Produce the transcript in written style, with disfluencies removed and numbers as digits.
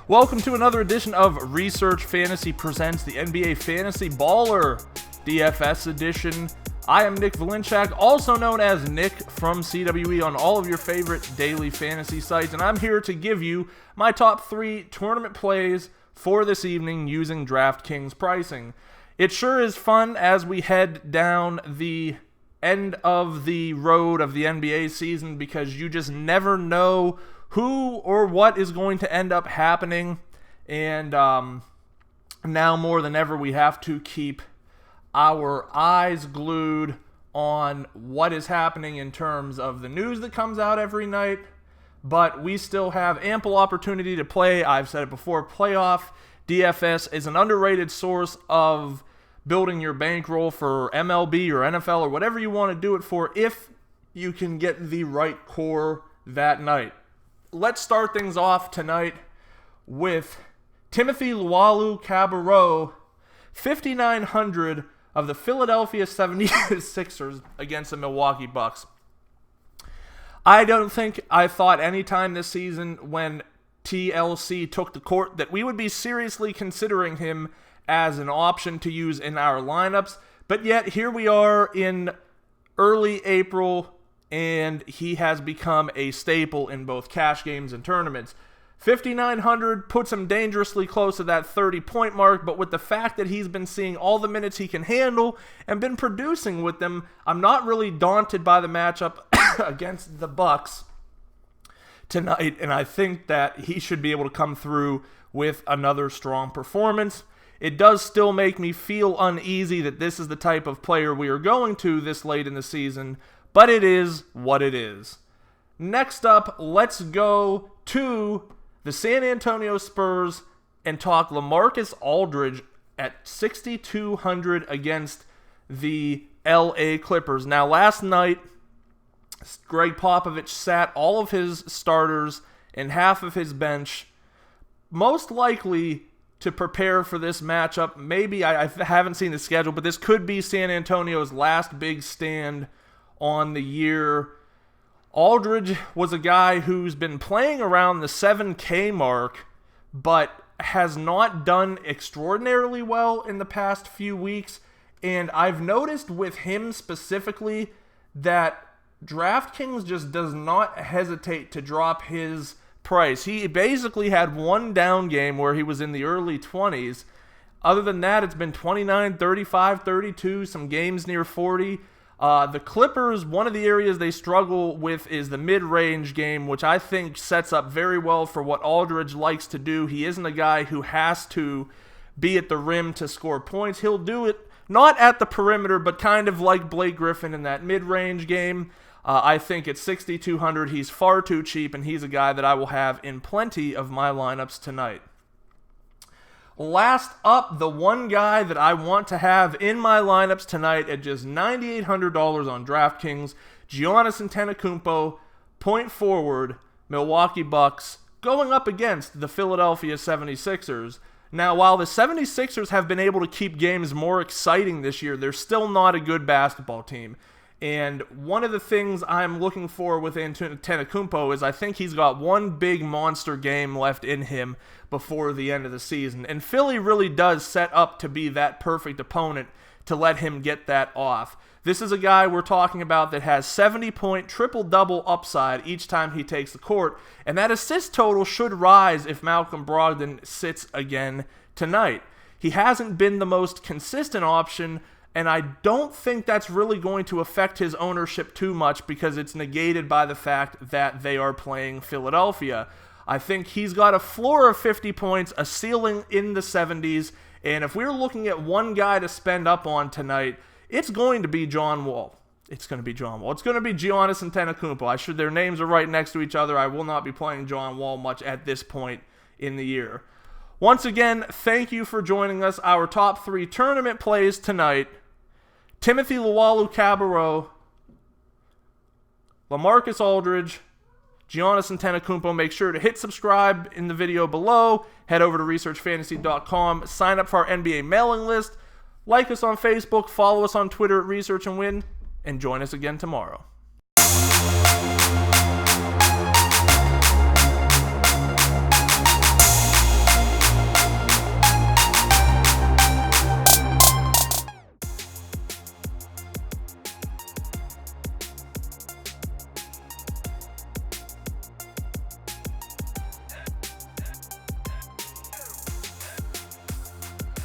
Welcome to another edition of Research Fantasy Presents the NBA Fantasy Baller DFS edition. I am Nick Valenciak, also known as Nick from CWE on all of your favorite daily fantasy sites, and I'm here to give you my top 3 tournament plays for this evening using DraftKings pricing. It sure is fun as we head down the end of the road of the NBA season because you just never know who or what is going to end up happening, and now more than ever we have to keep our eyes glued on what is happening in terms of the news that comes out every night, but we still have ample opportunity to play. I've said it before, playoff DFS is an underrated source of building your bankroll for MLB or NFL or whatever you want to do it for if you can get the right core that night. Let's start things off tonight with Timothe Luwawu Cabbarrot, 5,900 of the Philadelphia 76ers against the Milwaukee Bucks. I don't think I thought any time this season when TLC took the court that we would be seriously considering him as an option to use in our lineups, but yet here we are in early April, and he has become a staple in both cash games and tournaments. 5,900 puts him dangerously close to that 30-point mark, but with the fact that he's been seeing all the minutes he can handle and been producing with them, I'm not really daunted by the matchup against the Bucks tonight, and I think that he should be able to come through with another strong performance. It does still make me feel uneasy that this is the type of player we are going to this late in the season, but it is what it is. Next up, let's go to the San Antonio Spurs and talk LaMarcus Aldridge at 6,200 against the LA Clippers. Now, last night, Greg Popovich sat all of his starters and half of his bench, most likely to prepare for this matchup. Maybe, I haven't seen the schedule, but this could be San Antonio's last big stand on the year. Aldridge was a guy who's been playing around the 7K mark, but has not done extraordinarily well in the past few weeks. And I've noticed with him specifically that DraftKings just does not hesitate to drop his price. He basically had one down game where he was in the early 20s. Other than that, it's been 29, 35, 32, some games near 40. The Clippers, one of the areas they struggle with is the mid-range game, which I think sets up very well for what Aldridge likes to do. He isn't a guy who has to be at the rim to score points. He'll do it not at the perimeter, but kind of like Blake Griffin in that mid-range game. I think at 6,200, he's far too cheap, and he's a guy that I will have in plenty of my lineups tonight. Last up, the one guy that I want to have in my lineups tonight at just $9,800 on DraftKings, Giannis Antetekuonmpo, point forward, Milwaukee Bucks, going up against the Philadelphia 76ers. Now, while the 76ers have been able to keep games more exciting this year, they're still not a good basketball team. And one of the things I'm looking for with Antetekuonmpo is I think he's got one big monster game left in him before the end of the season. And Philly really does set up to be that perfect opponent to let him get that off. This is a guy we're talking about that has 70-point triple-double upside each time he takes the court. And that assist total should rise if Malcolm Brogdon sits again tonight. He hasn't been the most consistent option, and I don't think that's really going to affect his ownership too much because it's negated by the fact that they are playing Philadelphia. I think he's got a floor of 50 points, a ceiling in the 70s, and if we're looking at one guy to spend up on tonight, it's going to be John Wall. It's going to be Giannis Antetokounmpo. Their names are right next to each other. I will not be playing John Wall much at this point in the year. Once again, thank you for joining us. Our top 3 tournament plays tonight: Timothe Luwawu Cabbarrot, LaMarcus Aldridge, Giannis Antetokounmpo. Make sure to hit subscribe in the video below. Head over to researchfantasy.com. Sign up for our NBA mailing list. Like us on Facebook. Follow us on Twitter at Research and Win. And join us again tomorrow.